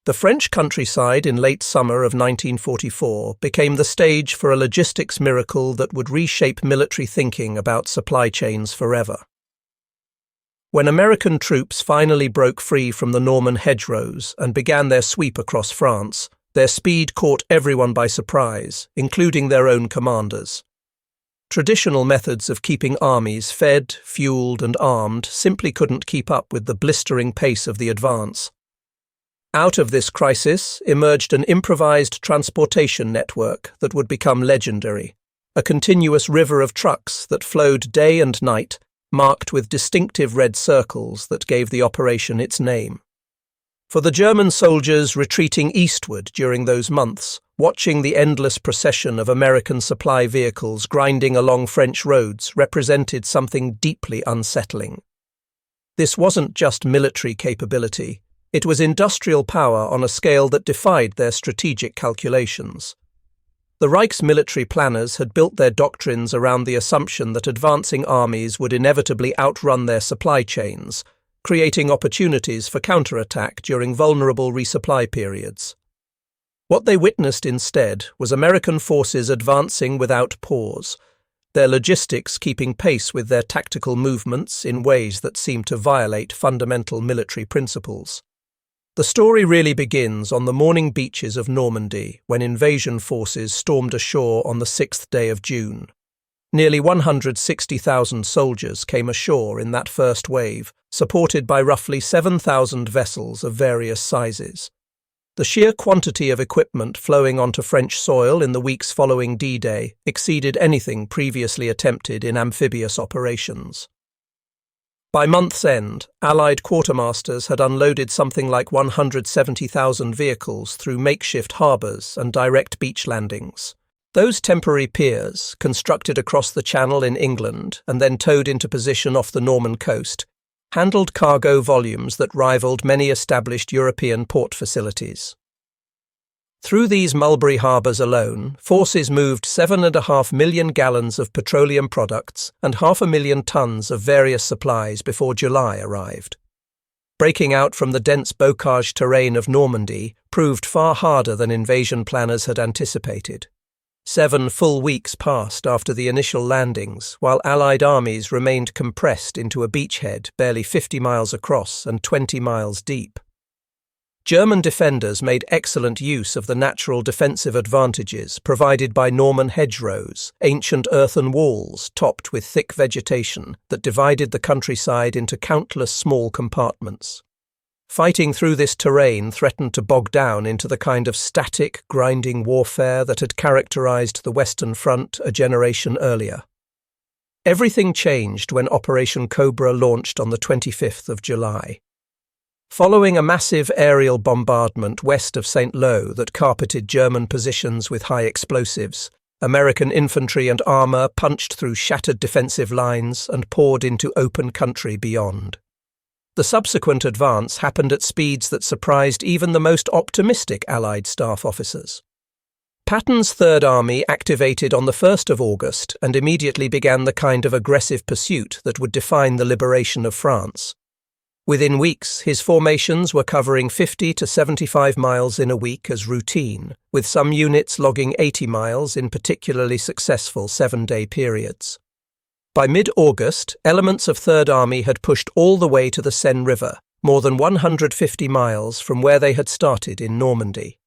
The French countryside in late summer of 1944 became the stage for a logistics miracle that would reshape military thinking about supply chains forever. When American troops finally broke free from the Norman hedgerows and began their sweep across France, their speed caught everyone by surprise, including their own commanders. Traditional methods of keeping armies fed, fueled, and armed simply couldn't keep up with the blistering pace of the advance. Out of this crisis emerged an improvised transportation network that would become legendary, a continuous river of trucks that flowed day and night, marked with distinctive red circles that gave the operation its name. For the German soldiers retreating eastward during those months, watching the endless procession of American supply vehicles grinding along French roads represented something deeply unsettling. This wasn't just military capability. It was industrial power on a scale that defied their strategic calculations. The Reich's military planners had built their doctrines around the assumption that advancing armies would inevitably outrun their supply chains, creating opportunities for counterattack during vulnerable resupply periods. What they witnessed instead was American forces advancing without pause, their logistics keeping pace with their tactical movements in ways that seemed to violate fundamental military principles. The story really begins on the morning beaches of Normandy when invasion forces stormed ashore on the 6th day of June. Nearly 160,000 soldiers came ashore in that first wave, supported by roughly 7,000 vessels of various sizes. The sheer quantity of equipment flowing onto French soil in the weeks following D-Day exceeded anything previously attempted in amphibious operations. By month's end, Allied quartermasters had unloaded something like 170,000 vehicles through makeshift harbours and direct beach landings. Those temporary piers, constructed across the Channel in England and then towed into position off the Norman coast, handled cargo volumes that rivaled many established European port facilities. Through these Mulberry harbours alone, forces moved 7.5 million gallons of petroleum products and 500,000 tons of various supplies before July arrived. Breaking out from the dense bocage terrain of Normandy proved far harder than invasion planners had anticipated. 7 full weeks passed after the initial landings, while Allied armies remained compressed into a beachhead barely 50 miles across and 20 miles deep. German defenders made excellent use of the natural defensive advantages provided by Norman hedgerows, ancient earthen walls topped with thick vegetation that divided the countryside into countless small compartments. Fighting through this terrain threatened to bog down into the kind of static, grinding warfare that had characterized the Western Front a generation earlier. Everything changed when Operation Cobra launched on the 25th of July. Following a massive aerial bombardment west of St. Lo that carpeted German positions with high explosives, American infantry and armour punched through shattered defensive lines and poured into open country beyond. The subsequent advance happened at speeds that surprised even the most optimistic Allied staff officers. Patton's Third Army activated on the 1st of August and immediately began the kind of aggressive pursuit that would define the liberation of France. Within weeks, his formations were covering 50 to 75 miles in a week as routine, with some units logging 80 miles in particularly successful 7-day periods. By mid-August, elements of Third Army had pushed all the way to the Seine River, more than 150 miles from where they had started in Normandy.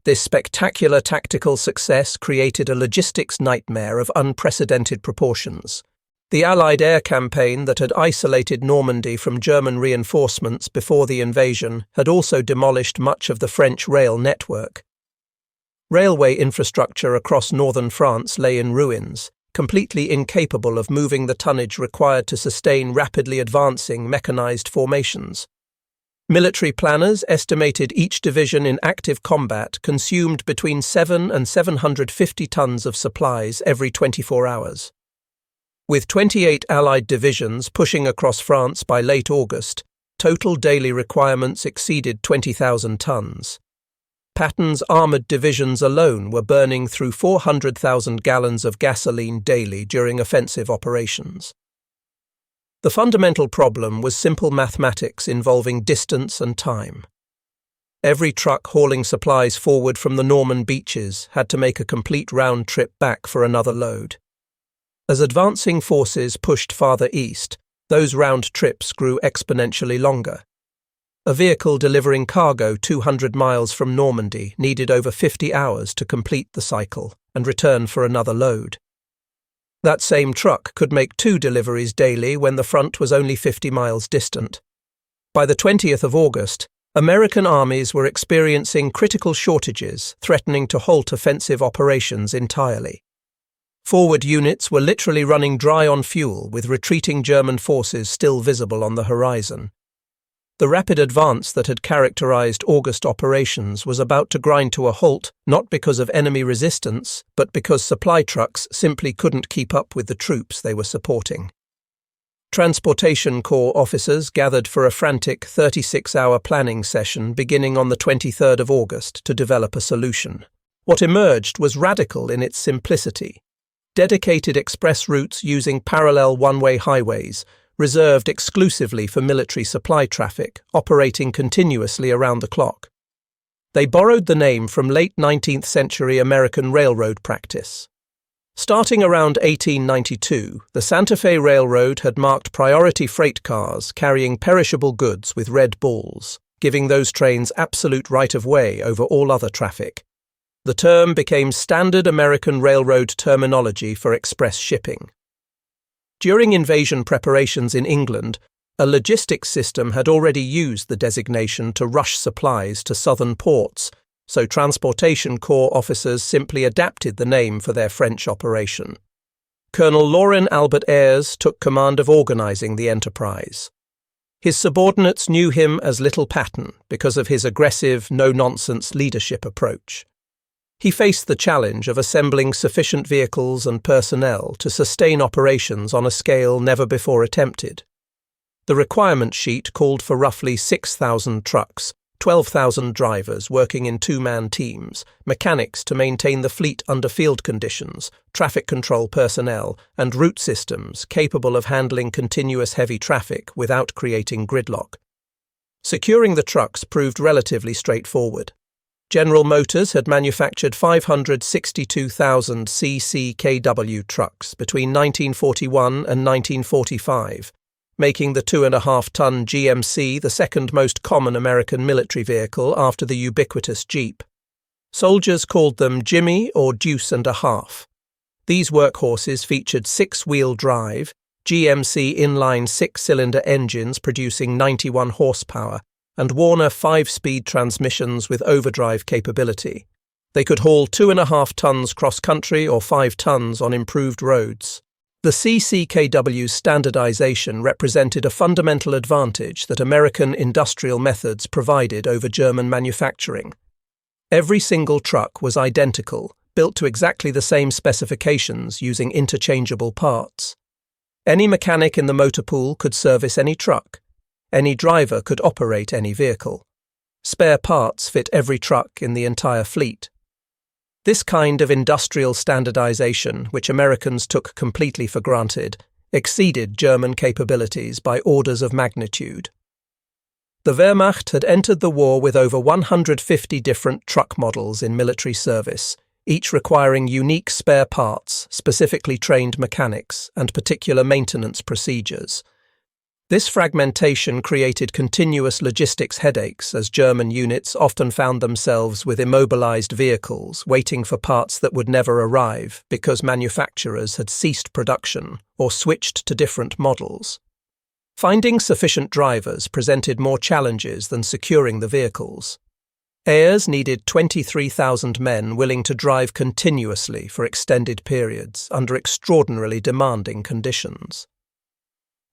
This spectacular tactical success created a logistics nightmare of unprecedented proportions. The Allied air campaign that had isolated Normandy from German reinforcements before the invasion had also demolished much of the French rail network. Railway infrastructure across northern France lay in ruins, completely incapable of moving the tonnage required to sustain rapidly advancing mechanized formations. Military planners estimated each division in active combat consumed between 7 and 750 tons of supplies every 24 hours. With 28 Allied divisions pushing across France by late August, total daily requirements exceeded 20,000 tons. Patton's armoured divisions alone were burning through 400,000 gallons of gasoline daily during offensive operations. The fundamental problem was simple mathematics involving distance and time. Every truck hauling supplies forward from the Norman beaches had to make a complete round trip back for another load. As advancing forces pushed farther east, those round trips grew exponentially longer. A vehicle delivering cargo 200 miles from Normandy needed over 50 hours to complete the cycle and return for another load. That same truck could make 2 deliveries daily when the front was only 50 miles distant. By the 20th of August, American armies were experiencing critical shortages, threatening to halt offensive operations entirely. Forward units were literally running dry on fuel, with retreating German forces still visible on the horizon. The rapid advance that had characterized August operations was about to grind to a halt, not because of enemy resistance, but because supply trucks simply couldn't keep up with the troops they were supporting. Transportation Corps officers gathered for a frantic 36-hour planning session beginning on the 23rd of August to develop a solution. What emerged was radical in its simplicity. Dedicated express routes using parallel one-way highways, reserved exclusively for military supply traffic, operating continuously around the clock. They borrowed the name from late 19th century American railroad practice. Starting around 1892, the Santa Fe Railroad had marked priority freight cars carrying perishable goods with red balls, giving those trains absolute right-of-way over all other traffic. The term became standard American railroad terminology for express shipping. During invasion preparations in England, a logistics system had already used the designation to rush supplies to southern ports, so Transportation Corps officers simply adapted the name for their French operation. Colonel Laurent Albert Ayres took command of organizing the enterprise. His subordinates knew him as Little Patton because of his aggressive, no-nonsense leadership approach. He faced the challenge of assembling sufficient vehicles and personnel to sustain operations on a scale never before attempted. The requirement sheet called for roughly 6,000 trucks, 12,000 drivers working in 2-man teams, mechanics to maintain the fleet under field conditions, traffic control personnel, and route systems capable of handling continuous heavy traffic without creating gridlock. Securing the trucks proved relatively straightforward. General Motors had manufactured 562,000 CCKW trucks between 1941 and 1945, making the 2.5-ton GMC the second most common American military vehicle after the ubiquitous Jeep. Soldiers called them Jimmy or Deuce and a Half. These workhorses featured 6-wheel drive, GMC inline 6-cylinder engines producing 91 horsepower, and Warner 5-speed transmissions with overdrive capability. They could haul 2.5 tons cross-country or 5 tons on improved roads. The CCKW's standardization represented a fundamental advantage that American industrial methods provided over German manufacturing. Every single truck was identical, built to exactly the same specifications using interchangeable parts. Any mechanic in the motor pool could service any truck. Any driver could operate any vehicle. Spare parts fit every truck in the entire fleet. This kind of industrial standardization, which Americans took completely for granted, exceeded German capabilities by orders of magnitude. The Wehrmacht had entered the war with over 150 different truck models in military service, each requiring unique spare parts, specifically trained mechanics, and particular maintenance procedures. This fragmentation created continuous logistics headaches as German units often found themselves with immobilized vehicles waiting for parts that would never arrive because manufacturers had ceased production or switched to different models. Finding sufficient drivers presented more challenges than securing the vehicles. Ayres needed 23,000 men willing to drive continuously for extended periods under extraordinarily demanding conditions.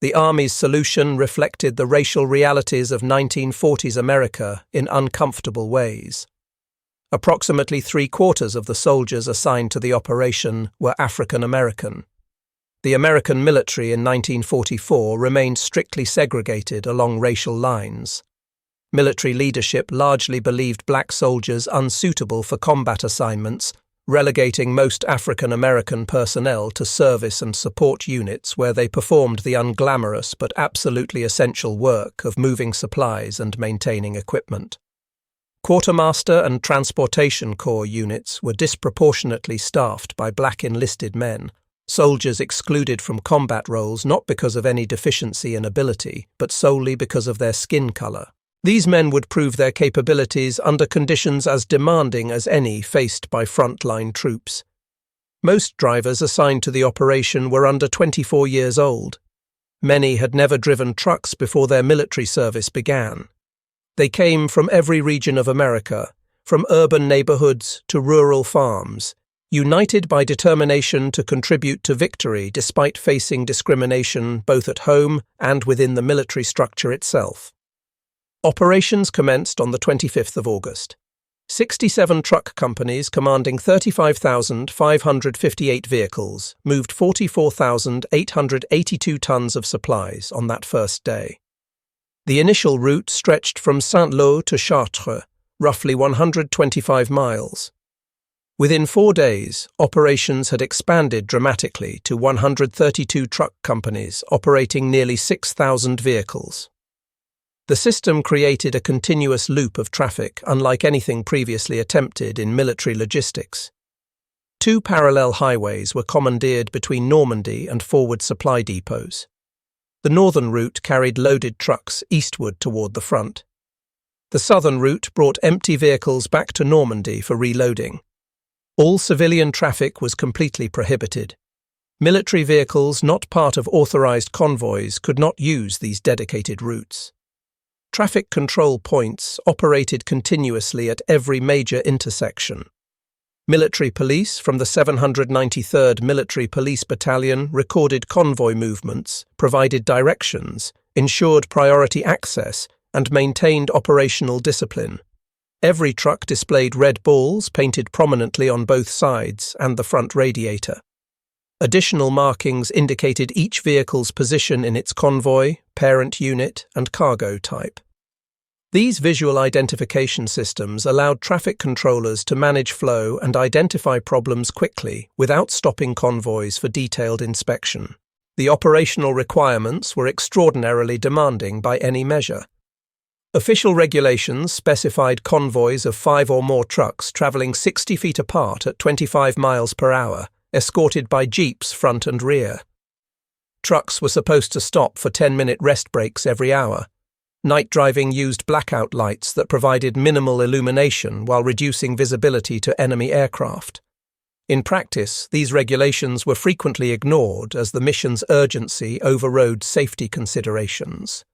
The Army's solution reflected the racial realities of 1940s America in uncomfortable ways. Approximately 3/4 of the soldiers assigned to the operation were African American. The American military in 1944 remained strictly segregated along racial lines. Military leadership largely believed black soldiers unsuitable for combat assignments, relegating most African American personnel to service and support units where they performed the unglamorous but absolutely essential work of moving supplies and maintaining equipment. Quartermaster and Transportation Corps units were disproportionately staffed by black enlisted men, soldiers excluded from combat roles not because of any deficiency in ability, but solely because of their skin color. These men would prove their capabilities under conditions as demanding as any faced by frontline troops. Most drivers assigned to the operation were under 24 years old. Many had never driven trucks before their military service began. They came from every region of America, from urban neighborhoods to rural farms, united by determination to contribute to victory despite facing discrimination both at home and within the military structure itself. Operations commenced on the 25th of August. 67 truck companies commanding 35,558 vehicles moved 44,882 tons of supplies on that first day. The initial route stretched from Saint-Lô to Chartres, roughly 125 miles. Within 4 days, operations had expanded dramatically to 132 truck companies operating nearly 6,000 vehicles. The system created a continuous loop of traffic unlike anything previously attempted in military logistics. 2 parallel highways were commandeered between Normandy and forward supply depots. The northern route carried loaded trucks eastward toward the front. The southern route brought empty vehicles back to Normandy for reloading. All civilian traffic was completely prohibited. Military vehicles not part of authorized convoys could not use these dedicated routes. Traffic control points operated continuously at every major intersection. Military police from the 793rd Military Police Battalion recorded convoy movements, provided directions, ensured priority access, and maintained operational discipline. Every truck displayed red balls painted prominently on both sides and the front radiator. Additional markings indicated each vehicle's position in its convoy, parent unit, and cargo type. These visual identification systems allowed traffic controllers to manage flow and identify problems quickly without stopping convoys for detailed inspection. The operational requirements were extraordinarily demanding by any measure. Official regulations specified convoys of 5 or more trucks traveling 60 feet apart at 25 miles per hour, escorted by jeeps front and rear. Trucks were supposed to stop for 10-minute rest breaks every hour. Night driving used blackout lights that provided minimal illumination while reducing visibility to enemy aircraft. In practice, these regulations were frequently ignored as the mission's urgency overrode safety considerations.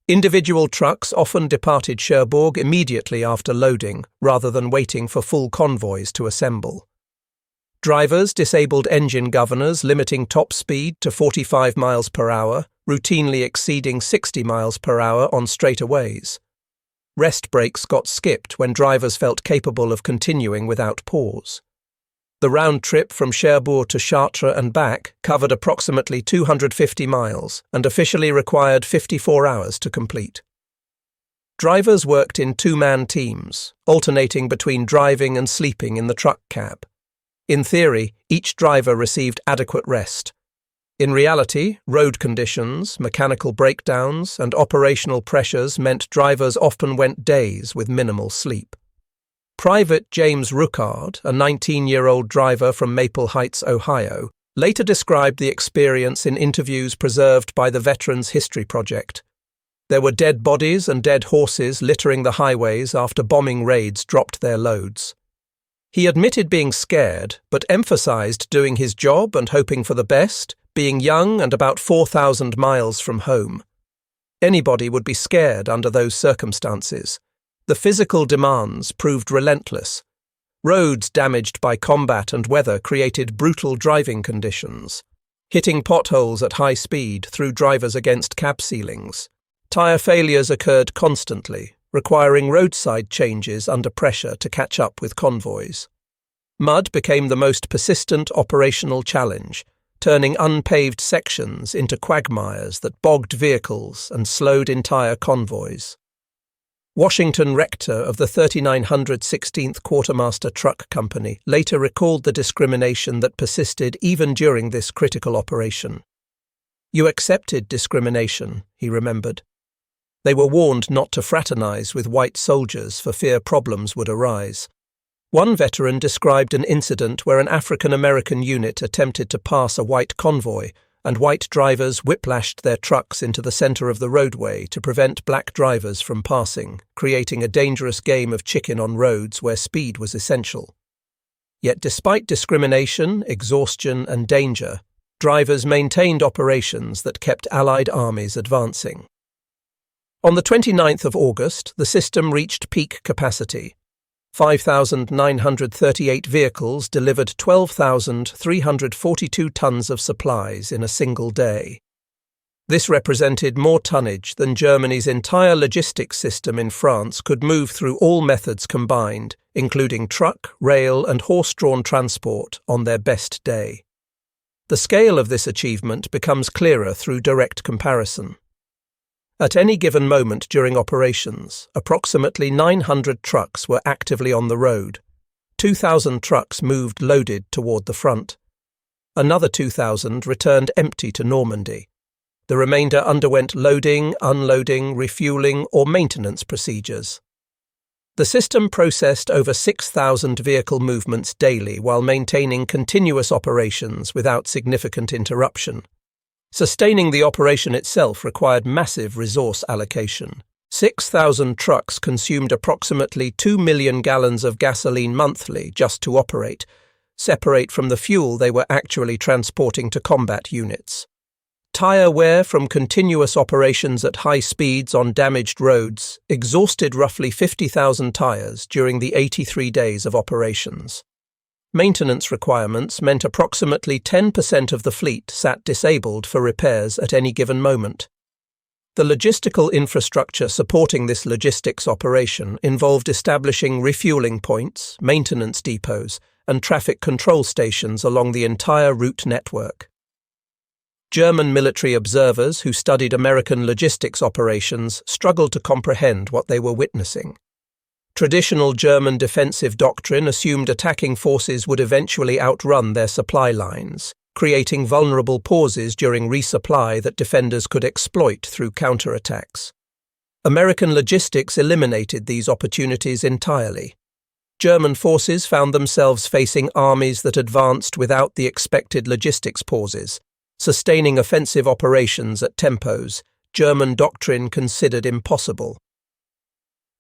Individual trucks often departed Cherbourg immediately after loading, rather than waiting for full convoys to assemble. Drivers disabled engine governors limiting top speed to 45 miles per hour, routinely exceeding 60 miles per hour on straightaways. Rest breaks got skipped when drivers felt capable of continuing without pause. The round trip from Cherbourg to Chartres and back covered approximately 250 miles and officially required 54 hours to complete. Drivers worked in 2-man teams, alternating between driving and sleeping in the truck cab. In theory, each driver received adequate rest. In reality, road conditions, mechanical breakdowns, and operational pressures meant drivers often went days with minimal sleep. Private James Ruckard, a 19-year-old driver from Maple Heights, Ohio, later described the experience in interviews preserved by the Veterans History Project. There were dead bodies and dead horses littering the highways after bombing raids dropped their loads. He admitted being scared, but emphasized doing his job and hoping for the best, being young and about 4,000 miles from home. Anybody would be scared under those circumstances. The physical demands proved relentless. Roads damaged by combat and weather created brutal driving conditions. Hitting potholes at high speed threw drivers against cab ceilings. Tire failures occurred constantly, requiring roadside changes under pressure to catch up with convoys. Mud became the most persistent operational challenge, turning unpaved sections into quagmires that bogged vehicles and slowed entire convoys. Washington Rector of the 3916th Quartermaster Truck Company later recalled the discrimination that persisted even during this critical operation. "You accepted discrimination," he remembered. They were warned not to fraternize with white soldiers for fear problems would arise. One veteran described an incident where an African-American unit attempted to pass a white convoy, and white drivers whiplashed their trucks into the center of the roadway to prevent black drivers from passing, creating a dangerous game of chicken on roads where speed was essential. Yet despite discrimination, exhaustion, and danger, drivers maintained operations that kept Allied armies advancing. On the 29th of August, the system reached peak capacity. 5,938 vehicles delivered 12,342 tons of supplies in a single day. This represented more tonnage than Germany's entire logistics system in France could move through all methods combined, including truck, rail, and horse-drawn transport, on their best day. The scale of this achievement becomes clearer through direct comparison. At any given moment during operations, approximately 900 trucks were actively on the road. 2,000 trucks moved loaded toward the front. Another 2,000 returned empty to Normandy. The remainder underwent loading, unloading, refueling, or maintenance procedures. The system processed over 6,000 vehicle movements daily while maintaining continuous operations without significant interruption. Sustaining the operation itself required massive resource allocation. 6,000 trucks consumed approximately 2 million gallons of gasoline monthly just to operate, separate from the fuel they were actually transporting to combat units. Tire wear from continuous operations at high speeds on damaged roads exhausted roughly 50,000 tires during the 83 days of operations. Maintenance requirements meant approximately 10% of the fleet sat disabled for repairs at any given moment. The logistical infrastructure supporting this logistics operation involved establishing refueling points, maintenance depots, and traffic control stations along the entire route network. German military observers who studied American logistics operations struggled to comprehend what they were witnessing. Traditional German defensive doctrine assumed attacking forces would eventually outrun their supply lines, creating vulnerable pauses during resupply that defenders could exploit through counterattacks. American logistics eliminated these opportunities entirely. German forces found themselves facing armies that advanced without the expected logistics pauses, sustaining offensive operations at tempos German doctrine considered impossible.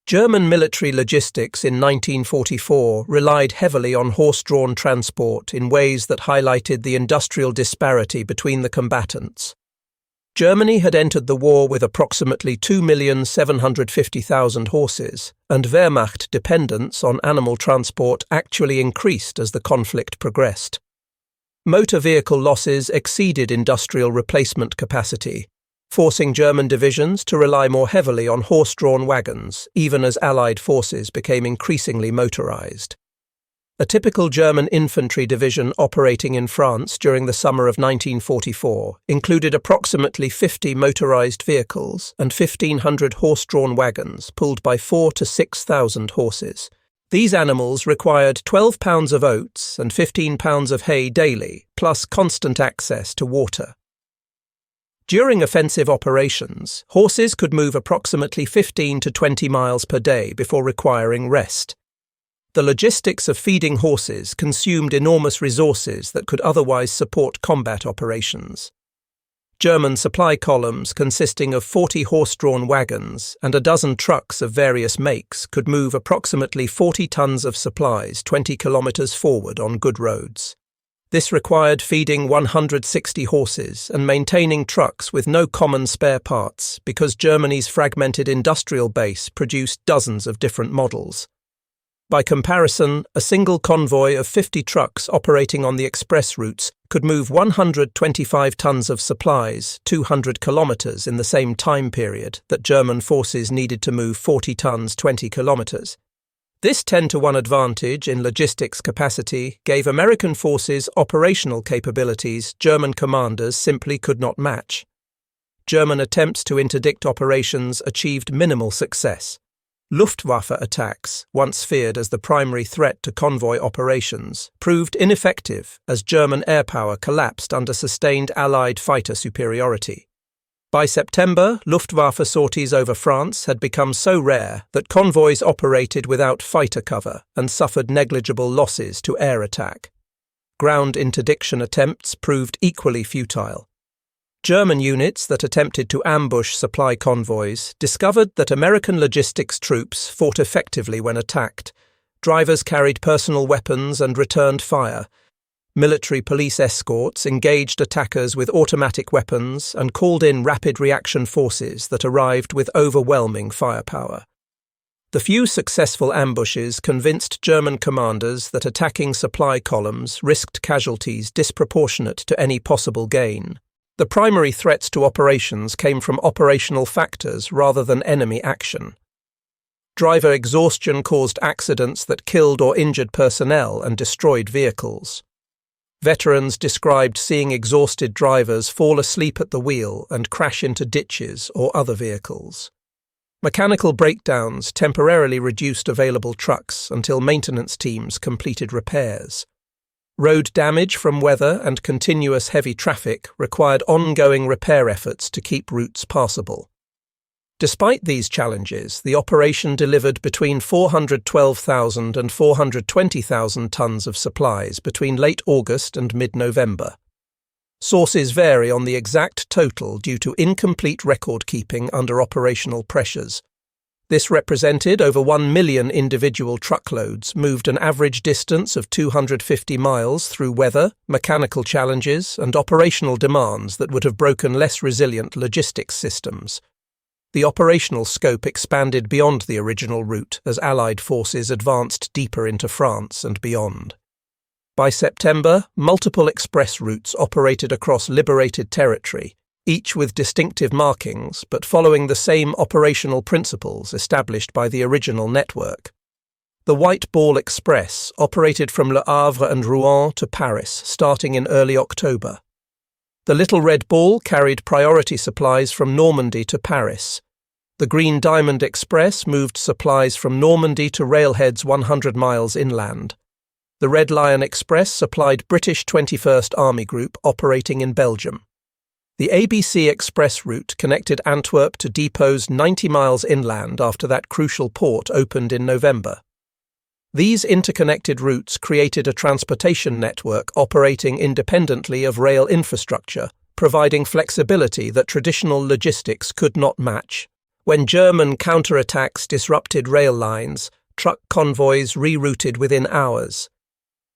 German military logistics in 1944 relied heavily on horse-drawn transport in ways that highlighted the industrial disparity between the combatants. Germany had entered the war with approximately 2,750,000 horses, and Wehrmacht dependence on animal transport actually increased as the conflict progressed. Motor vehicle losses exceeded industrial replacement capacity, forcing German divisions to rely more heavily on horse-drawn wagons, even as Allied forces became increasingly motorized. A typical German infantry division operating in France during the summer of 1944 included approximately 50 motorized vehicles and 1,500 horse-drawn wagons pulled by 4,000 to 6,000 horses. These animals required 12 pounds of oats and 15 pounds of hay daily, plus constant access to water. During offensive operations, horses could move approximately 15 to 20 miles per day before requiring rest. The logistics of feeding horses consumed enormous resources that could otherwise support combat operations. German supply columns consisting of 40 horse-drawn wagons and a dozen trucks of various makes could move approximately 40 tons of supplies 20 kilometers forward on good roads. This required feeding 160 horses and maintaining trucks with no common spare parts because Germany's fragmented industrial base produced dozens of different models. By comparison, a single convoy of 50 trucks operating on the express routes could move 125 tons of supplies 200 kilometers in the same time period that German forces needed to move 40 tons 20 kilometers. This 10-to-1 advantage in logistics capacity gave American forces operational capabilities German commanders simply could not match. German attempts to interdict operations achieved minimal success. Luftwaffe attacks, once feared as the primary threat to convoy operations, proved ineffective as German air power collapsed under sustained Allied fighter superiority. By September, Luftwaffe sorties over France had become so rare that convoys operated without fighter cover and suffered negligible losses to air attack. Ground interdiction attempts proved equally futile. German units that attempted to ambush supply convoys discovered that American logistics troops fought effectively when attacked. Drivers carried personal weapons and returned fire. Military police escorts engaged attackers with automatic weapons and called in rapid reaction forces that arrived with overwhelming firepower. The few successful ambushes convinced German commanders that attacking supply columns risked casualties disproportionate to any possible gain. The primary threats to operations came from operational factors rather than enemy action. Driver exhaustion caused accidents that killed or injured personnel and destroyed vehicles. Veterans described seeing exhausted drivers fall asleep at the wheel and crash into ditches or other vehicles. Mechanical breakdowns temporarily reduced available trucks until maintenance teams completed repairs. Road damage from weather and continuous heavy traffic required ongoing repair efforts to keep routes passable. Despite these challenges, the operation delivered between 412,000 and 420,000 tons of supplies between late August and mid-November. Sources vary on the exact total due to incomplete record-keeping under operational pressures. This represented over 1 million individual truckloads moved an average distance of 250 miles through weather, mechanical challenges, and operational demands that would have broken less resilient logistics systems. The operational scope expanded beyond the original route as Allied forces advanced deeper into France and beyond. By September, multiple express routes operated across liberated territory, each with distinctive markings but following the same operational principles established by the original network. The White Ball Express operated from Le Havre and Rouen to Paris starting in early October. The Little Red Ball carried priority supplies from Normandy to Paris. The Green Diamond Express moved supplies from Normandy to railheads 100 miles inland. The Red Lion Express supplied British 21st Army Group operating in Belgium. The ABC Express route connected Antwerp to depots 90 miles inland after that crucial port opened in November. These interconnected routes created a transportation network operating independently of rail infrastructure, providing flexibility that traditional logistics could not match. When German counterattacks disrupted rail lines, truck convoys rerouted within hours.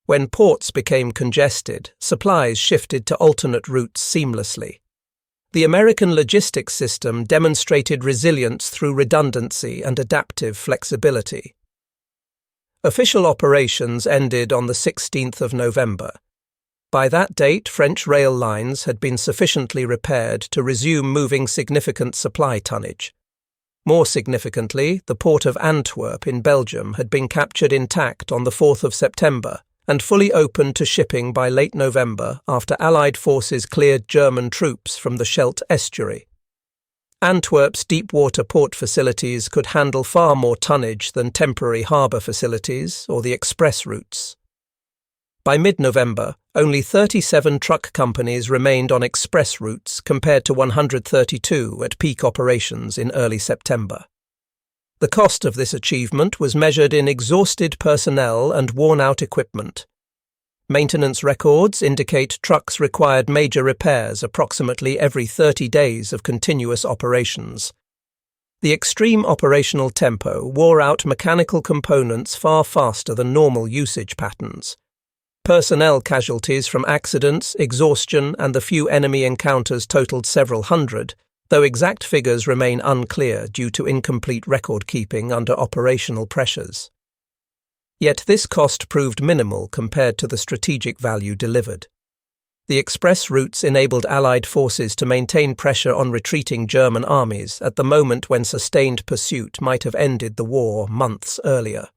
When ports became congested, supplies shifted to alternate routes seamlessly. The American logistics system demonstrated resilience through redundancy and adaptive flexibility. Official operations ended on the 16th of November. By that date, French rail lines had been sufficiently repaired to resume moving significant supply tonnage. More significantly, the port of Antwerp in Belgium had been captured intact on the 4th of September and fully opened to shipping by late November after Allied forces cleared German troops from the Scheldt estuary. Antwerp's deep-water port facilities could handle far more tonnage than temporary harbour facilities or the express routes. By mid-November, only 37 truck companies remained on express routes compared to 132 at peak operations in early September. The cost of this achievement was measured in exhausted personnel and worn-out equipment. Maintenance records indicate trucks required major repairs approximately every 30 days of continuous operations. The extreme operational tempo wore out mechanical components far faster than normal usage patterns. Personnel casualties from accidents, exhaustion, and the few enemy encounters totaled several hundred, though exact figures remain unclear due to incomplete record-keeping under operational pressures. Yet this cost proved minimal compared to the strategic value delivered. The express routes enabled Allied forces to maintain pressure on retreating German armies at the moment when sustained pursuit might have ended the war months earlier.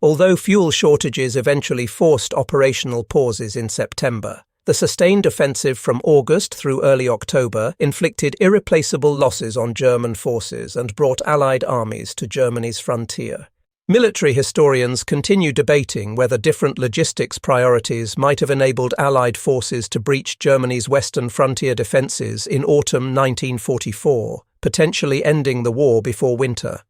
Although fuel shortages eventually forced operational pauses in September, the sustained offensive from August through early October inflicted irreplaceable losses on German forces and brought Allied armies to Germany's frontier. Military historians continue debating whether different logistics priorities might have enabled Allied forces to breach Germany's western frontier defences in autumn 1944, potentially ending the war before winter.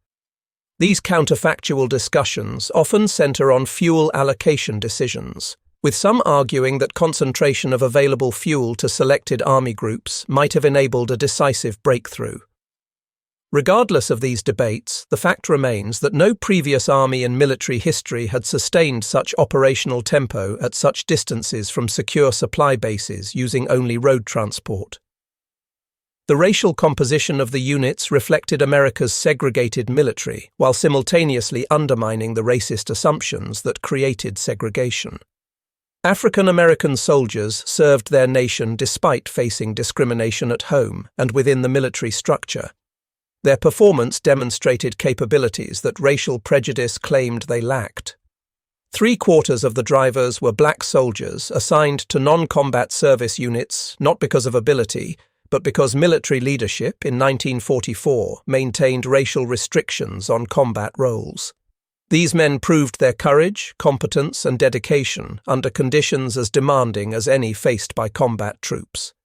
These counterfactual discussions often centre on fuel allocation decisions, with some arguing that concentration of available fuel to selected army groups might have enabled a decisive breakthrough. Regardless of these debates, the fact remains that no previous army in military history had sustained such operational tempo at such distances from secure supply bases using only road transport. The racial composition of the units reflected America's segregated military, while simultaneously undermining the racist assumptions that created segregation. African American soldiers served their nation despite facing discrimination at home and within the military structure. Their performance demonstrated capabilities that racial prejudice claimed they lacked. 3/4 of the drivers were black soldiers assigned to non-combat service units not because of ability, but because military leadership in 1944 maintained racial restrictions on combat roles. These men proved their courage, competence, and dedication under conditions as demanding as any faced by combat troops.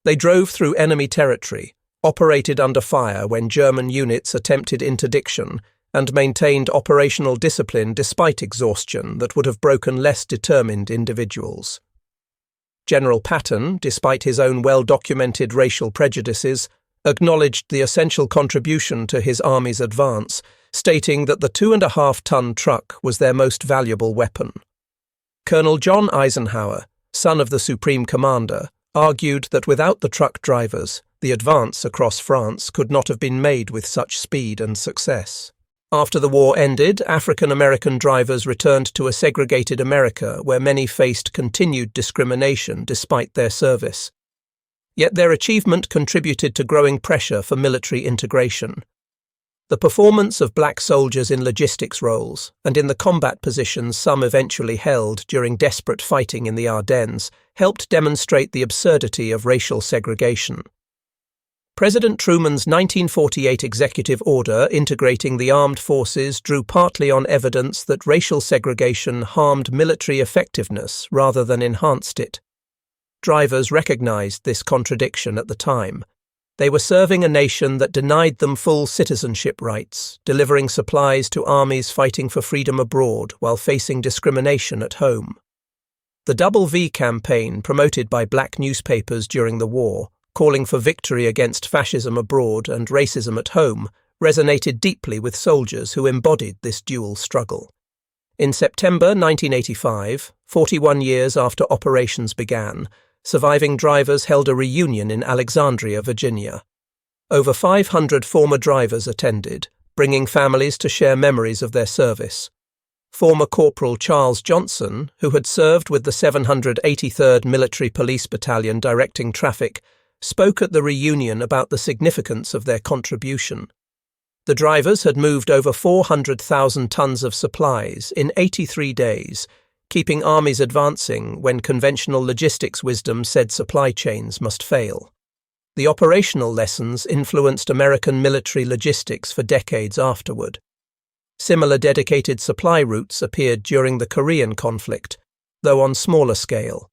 They drove through enemy territory, operated under fire when German units attempted interdiction, and maintained operational discipline despite exhaustion that would have broken less determined individuals. General Patton, despite his own well-documented racial prejudices, acknowledged the essential contribution to his army's advance, stating that the 2.5-ton truck was their most valuable weapon. Colonel John Eisenhower, son of the Supreme Commander, argued that without the truck drivers, the advance across France could not have been made with such speed and success. After the war ended, African American drivers returned to a segregated America where many faced continued discrimination despite their service. Yet their achievement contributed to growing pressure for military integration. The performance of black soldiers in logistics roles, and in the combat positions some eventually held during desperate fighting in the Ardennes, helped demonstrate the absurdity of racial segregation. President Truman's 1948 executive order integrating the armed forces drew partly on evidence that racial segregation harmed military effectiveness rather than enhanced it. Drivers recognized this contradiction at the time. They were serving a nation that denied them full citizenship rights, delivering supplies to armies fighting for freedom abroad while facing discrimination at home. The Double V campaign promoted by black newspapers during the war, calling for victory against fascism abroad and racism at home, resonated deeply with soldiers who embodied this dual struggle. In September 1985, 41 years after operations began, surviving drivers held a reunion in Alexandria, Virginia. Over 500 former drivers attended, bringing families to share memories of their service. Former Corporal Charles Johnson, who had served with the 783rd Military Police Battalion directing traffic, spoke at the reunion about the significance of their contribution. The drivers had moved over 400,000 tons of supplies in 83 days, keeping armies advancing when conventional logistics wisdom said supply chains must fail. The operational lessons influenced American military logistics for decades afterward. Similar dedicated supply routes appeared during the Korean conflict, though on smaller scale.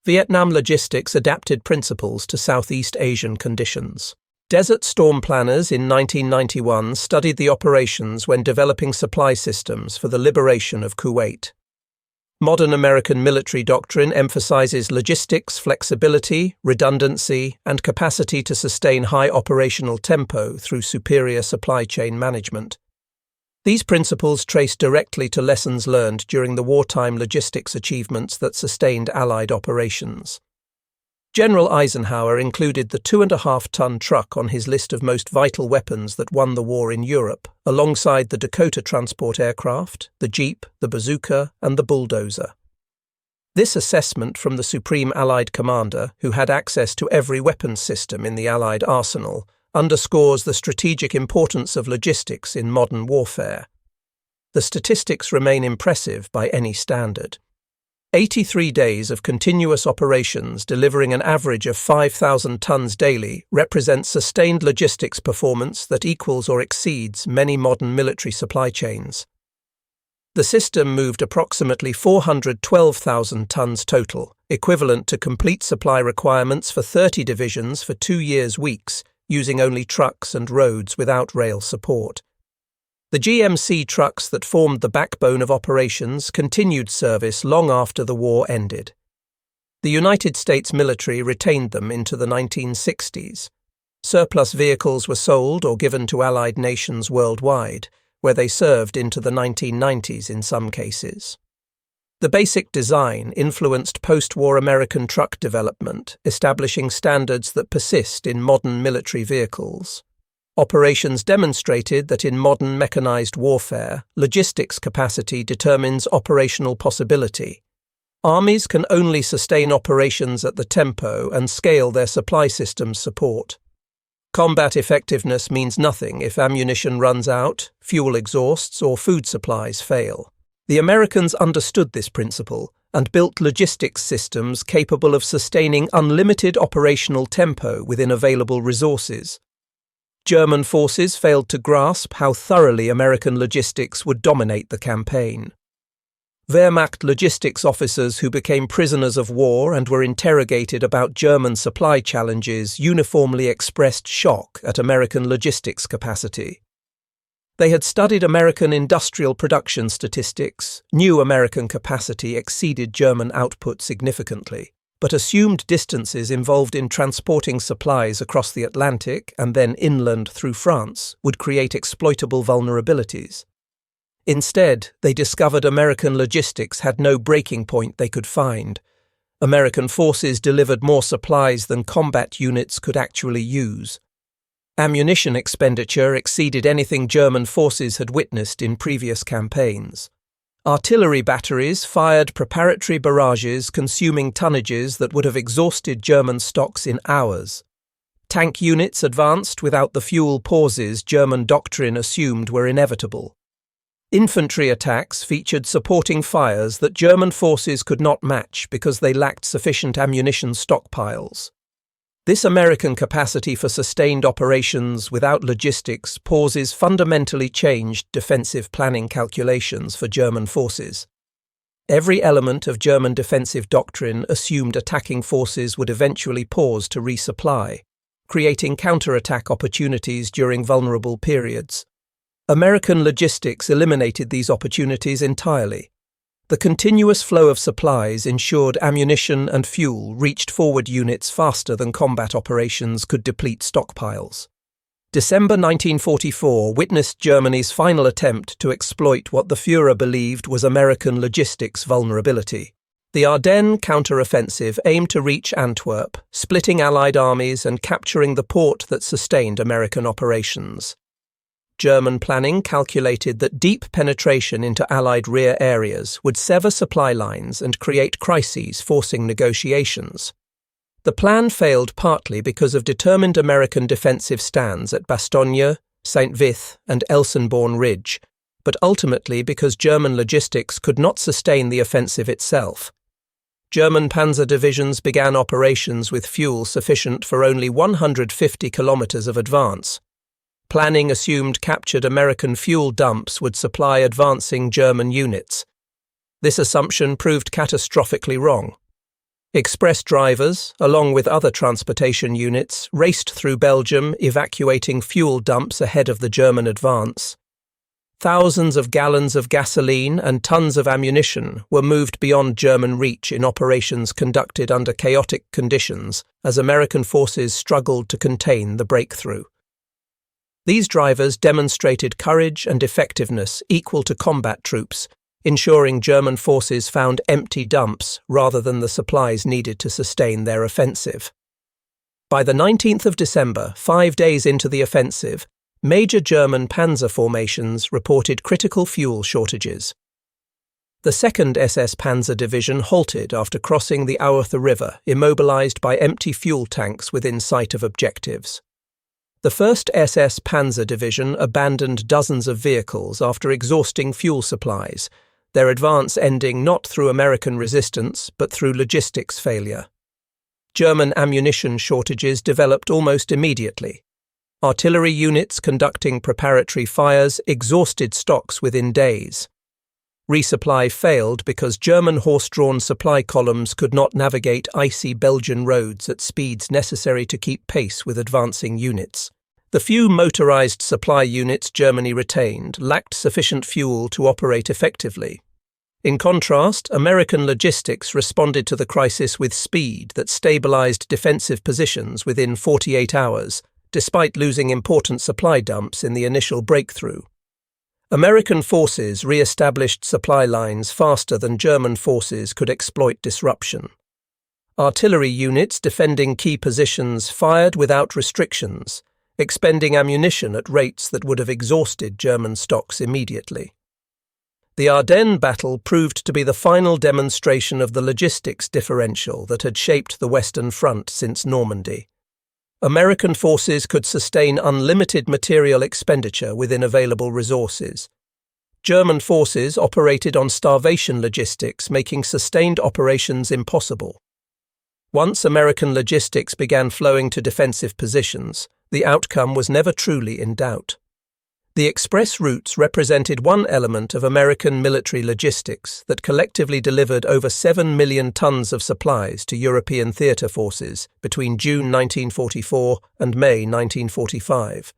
Vietnam logistics adapted principles to Southeast Asian conditions. Desert Storm planners in 1991 studied the operations when developing supply systems for the liberation of Kuwait. Modern American military doctrine emphasizes logistics, flexibility, redundancy, and capacity to sustain high operational tempo through superior supply chain management. These principles trace directly to lessons learned during the wartime logistics achievements that sustained Allied operations. General Eisenhower included the 2.5-ton truck on his list of most vital weapons that won the war in Europe, alongside the Dakota transport aircraft, the Jeep, the bazooka, and the bulldozer. This assessment from the Supreme Allied Commander, who had access to every weapons system in the Allied arsenal, underscores the strategic importance of logistics in modern warfare. The statistics remain impressive by any standard. 83 days of continuous operations delivering an average of 5,000 tons daily represents sustained logistics performance that equals or exceeds many modern military supply chains. The system moved approximately 412,000 tons total, equivalent to complete supply requirements for 30 divisions for 2 years' weeks, using only trucks and roads without rail support. The GMC trucks that formed the backbone of operations continued service long after the war ended. The United States military retained them into the 1960s. Surplus vehicles were sold or given to Allied nations worldwide, where they served into the 1990s in some cases. The basic design influenced post-war American truck development, establishing standards that persist in modern military vehicles. Operations demonstrated that in modern mechanized warfare, logistics capacity determines operational possibility. Armies can only sustain operations at the tempo and scale their supply systems support. Combat effectiveness means nothing if ammunition runs out, fuel exhausts, or food supplies fail. The Americans understood this principle and built logistics systems capable of sustaining unlimited operational tempo within available resources. German forces failed to grasp how thoroughly American logistics would dominate the campaign. Wehrmacht logistics officers who became prisoners of war and were interrogated about German supply challenges uniformly expressed shock at American logistics capacity. They had studied American industrial production statistics, knew American capacity exceeded German output significantly, but assumed distances involved in transporting supplies across the Atlantic and then inland through France would create exploitable vulnerabilities. Instead, they discovered American logistics had no breaking point they could find. American forces delivered more supplies than combat units could actually use. Ammunition expenditure exceeded anything German forces had witnessed in previous campaigns. Artillery batteries fired preparatory barrages consuming tonnages that would have exhausted German stocks in hours. Tank units advanced without the fuel pauses German doctrine assumed were inevitable. Infantry attacks featured supporting fires that German forces could not match because they lacked sufficient ammunition stockpiles. This American capacity for sustained operations without logistics pauses fundamentally changed defensive planning calculations for German forces. Every element of German defensive doctrine assumed attacking forces would eventually pause to resupply, creating counterattack opportunities during vulnerable periods. American logistics eliminated these opportunities entirely. The continuous flow of supplies ensured ammunition and fuel reached forward units faster than combat operations could deplete stockpiles. December 1944 witnessed Germany's final attempt to exploit what the Führer believed was American logistics vulnerability. The Ardennes counter-offensive aimed to reach Antwerp, splitting Allied armies and capturing the port that sustained American operations. German planning calculated that deep penetration into Allied rear areas would sever supply lines and create crises forcing negotiations. The plan failed partly because of determined American defensive stands at Bastogne, St. Vith, and Elsenborn Ridge, but ultimately because German logistics could not sustain the offensive itself. German panzer divisions began operations with fuel sufficient for only 150 kilometers of advance. Planning assumed captured American fuel dumps would supply advancing German units. This assumption proved catastrophically wrong. Express drivers, along with other transportation units, raced through Belgium, evacuating fuel dumps ahead of the German advance. Thousands of gallons of gasoline and tons of ammunition were moved beyond German reach in operations conducted under chaotic conditions as American forces struggled to contain the breakthrough. These drivers demonstrated courage and effectiveness equal to combat troops, ensuring German forces found empty dumps rather than the supplies needed to sustain their offensive. By the 19th of December, 5 days into the offensive, major German panzer formations reported critical fuel shortages. The 2nd SS Panzer Division halted after crossing the Auerther River, immobilized by empty fuel tanks within sight of objectives. The 1st SS Panzer Division abandoned dozens of vehicles after exhausting fuel supplies, their advance ending not through American resistance but through logistics failure. German ammunition shortages developed almost immediately. Artillery units conducting preparatory fires exhausted stocks within days. Resupply failed because German horse-drawn supply columns could not navigate icy Belgian roads at speeds necessary to keep pace with advancing units. The few motorized supply units Germany retained lacked sufficient fuel to operate effectively. In contrast, American logistics responded to the crisis with speed that stabilized defensive positions within 48 hours, despite losing important supply dumps in the initial breakthrough. American forces re-established supply lines faster than German forces could exploit disruption. Artillery units defending key positions fired without restrictions, expending ammunition at rates that would have exhausted German stocks immediately. The Ardennes battle proved to be the final demonstration of the logistics differential that had shaped the Western Front since Normandy. American forces could sustain unlimited material expenditure within available resources. German forces operated on starvation logistics, making sustained operations impossible. Once American logistics began flowing to defensive positions, the outcome was never truly in doubt. The express routes represented one element of American military logistics that collectively delivered over 7 million tons of supplies to European theatre forces between June 1944 and May 1945.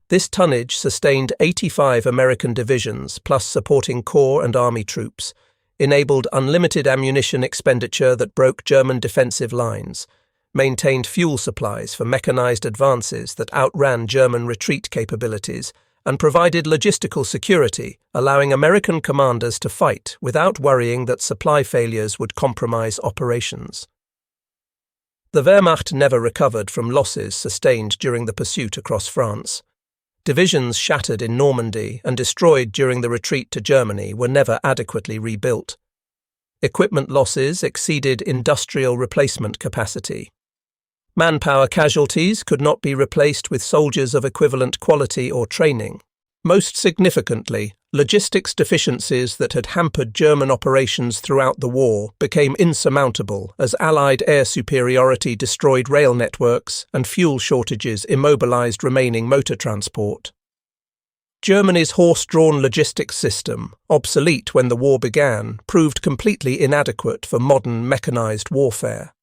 This tonnage sustained 85 American divisions plus supporting corps and army troops, enabled unlimited ammunition expenditure that broke German defensive lines, maintained fuel supplies for mechanized advances that outran German retreat capabilities, and provided logistical security, allowing American commanders to fight without worrying that supply failures would compromise operations. The Wehrmacht never recovered from losses sustained during the pursuit across France. Divisions shattered in Normandy and destroyed during the retreat to Germany were never adequately rebuilt. Equipment losses exceeded industrial replacement capacity. Manpower casualties could not be replaced with soldiers of equivalent quality or training. Most significantly, logistics deficiencies that had hampered German operations throughout the war became insurmountable as Allied air superiority destroyed rail networks and fuel shortages immobilized remaining motor transport. Germany's horse-drawn logistics system, obsolete when the war began, proved completely inadequate for modern mechanized warfare.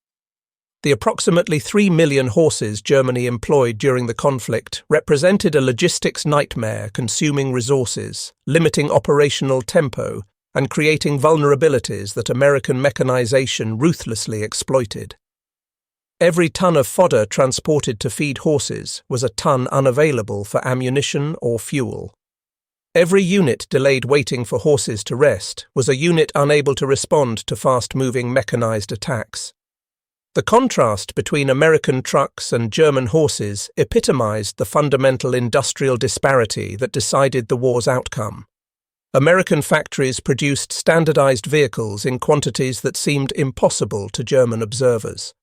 The approximately 3 million horses Germany employed during the conflict represented a logistics nightmare, consuming resources, limiting operational tempo, and creating vulnerabilities that American mechanization ruthlessly exploited. Every ton of fodder transported to feed horses was a ton unavailable for ammunition or fuel. Every unit delayed waiting for horses to rest was a unit unable to respond to fast-moving mechanized attacks. The contrast between American trucks and German horses epitomized the fundamental industrial disparity that decided the war's outcome. American factories produced standardized vehicles in quantities that seemed impossible to German observers.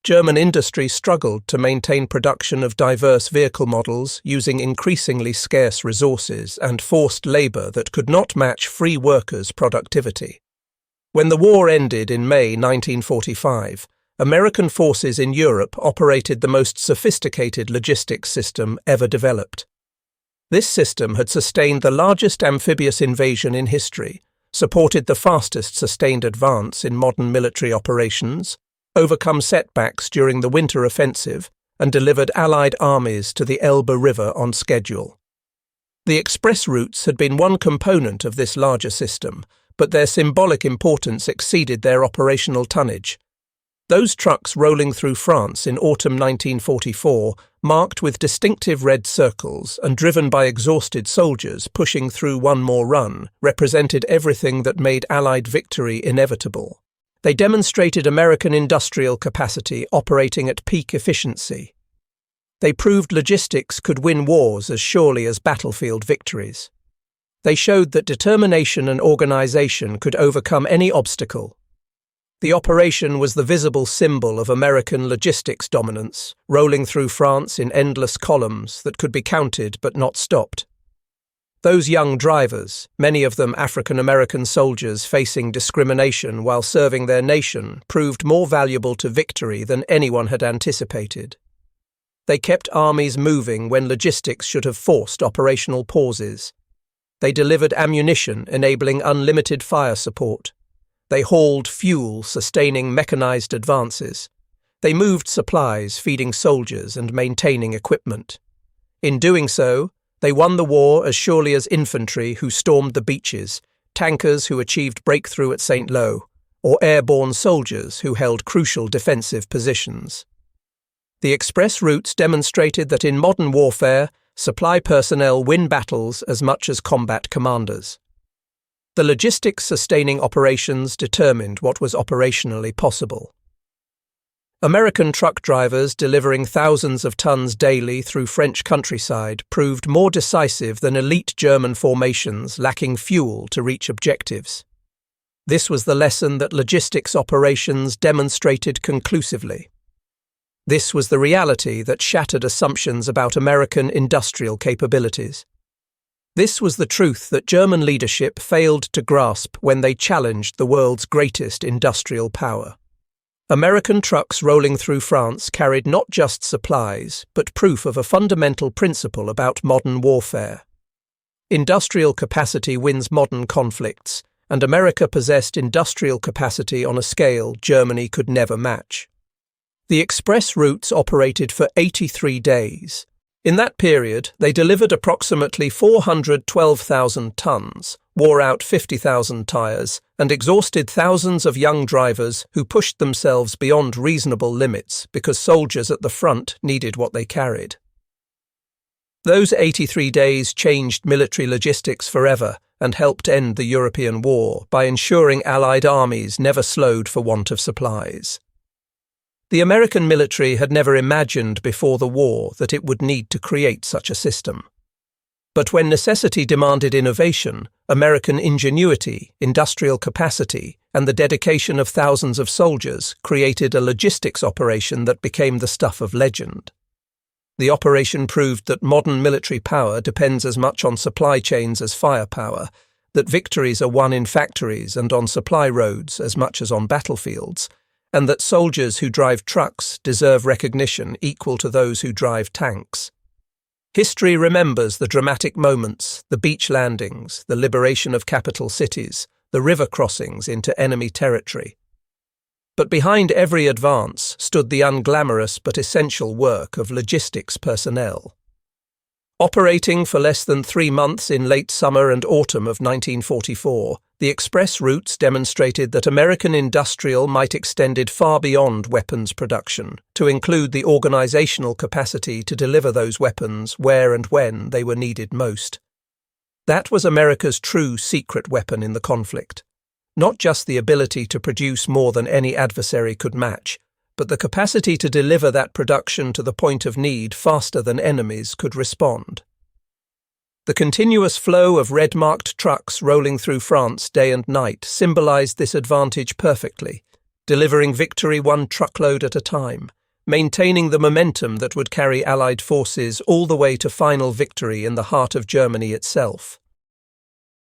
German industry struggled to maintain production of diverse vehicle models using increasingly scarce resources and forced labor that could not match free workers' productivity. When the war ended in May 1945, American forces in Europe operated the most sophisticated logistics system ever developed. This system had sustained the largest amphibious invasion in history, supported the fastest sustained advance in modern military operations, overcome setbacks during the winter offensive, and delivered Allied armies to the Elbe River on schedule. The express routes had been one component of this larger system, but their symbolic importance exceeded their operational tonnage. Those trucks rolling through France in autumn 1944, marked with distinctive red circles and driven by exhausted soldiers pushing through one more run, represented everything that made Allied victory inevitable. They demonstrated American industrial capacity operating at peak efficiency. They proved logistics could win wars as surely as battlefield victories. They showed that determination and organization could overcome any obstacle. The operation was the visible symbol of American logistics dominance, rolling through France in endless columns that could be counted but not stopped. Those young drivers, many of them African-American soldiers facing discrimination while serving their nation, proved more valuable to victory than anyone had anticipated. They kept armies moving when logistics should have forced operational pauses. They delivered ammunition, enabling unlimited fire support. They hauled fuel, sustaining mechanized advances. They moved supplies, feeding soldiers and maintaining equipment. In doing so, they won the war as surely as infantry who stormed the beaches, tankers who achieved breakthrough at St. Lo, or airborne soldiers who held crucial defensive positions. The express routes demonstrated that in modern warfare, supply personnel win battles as much as combat commanders. The logistics sustaining operations determined what was operationally possible. American truck drivers delivering thousands of tons daily through French countryside proved more decisive than elite German formations lacking fuel to reach objectives. This was the lesson that logistics operations demonstrated conclusively. This was the reality that shattered assumptions about American industrial capabilities. This was the truth that German leadership failed to grasp when they challenged the world's greatest industrial power. American trucks rolling through France carried not just supplies, but proof of a fundamental principle about modern warfare. Industrial capacity wins modern conflicts, and America possessed industrial capacity on a scale Germany could never match. The express routes operated for 83 days. In that period, they delivered approximately 412,000 tons, wore out 50,000 tires, and exhausted thousands of young drivers who pushed themselves beyond reasonable limits because soldiers at the front needed what they carried. Those 83 days changed military logistics forever and helped end the European War by ensuring Allied armies never slowed for want of supplies. The American military had never imagined before the war that it would need to create such a system. But when necessity demanded innovation, American ingenuity, industrial capacity, and the dedication of thousands of soldiers created a logistics operation that became the stuff of legend. The operation proved that modern military power depends as much on supply chains as firepower, that victories are won in factories and on supply roads as much as on battlefields, and that soldiers who drive trucks deserve recognition equal to those who drive tanks. History remembers the dramatic moments, the beach landings, the liberation of capital cities, the river crossings into enemy territory. But behind every advance stood the unglamorous but essential work of logistics personnel. Operating for less than 3 months in late summer and autumn of 1944, the express routes demonstrated that American industrial might extended far beyond weapons production, to include the organizational capacity to deliver those weapons where and when they were needed most. That was America's true secret weapon in the conflict. Not just the ability to produce more than any adversary could match, but the capacity to deliver that production to the point of need faster than enemies could respond. The continuous flow of red-marked trucks rolling through France day and night symbolized this advantage perfectly, delivering victory one truckload at a time, maintaining the momentum that would carry Allied forces all the way to final victory in the heart of Germany itself.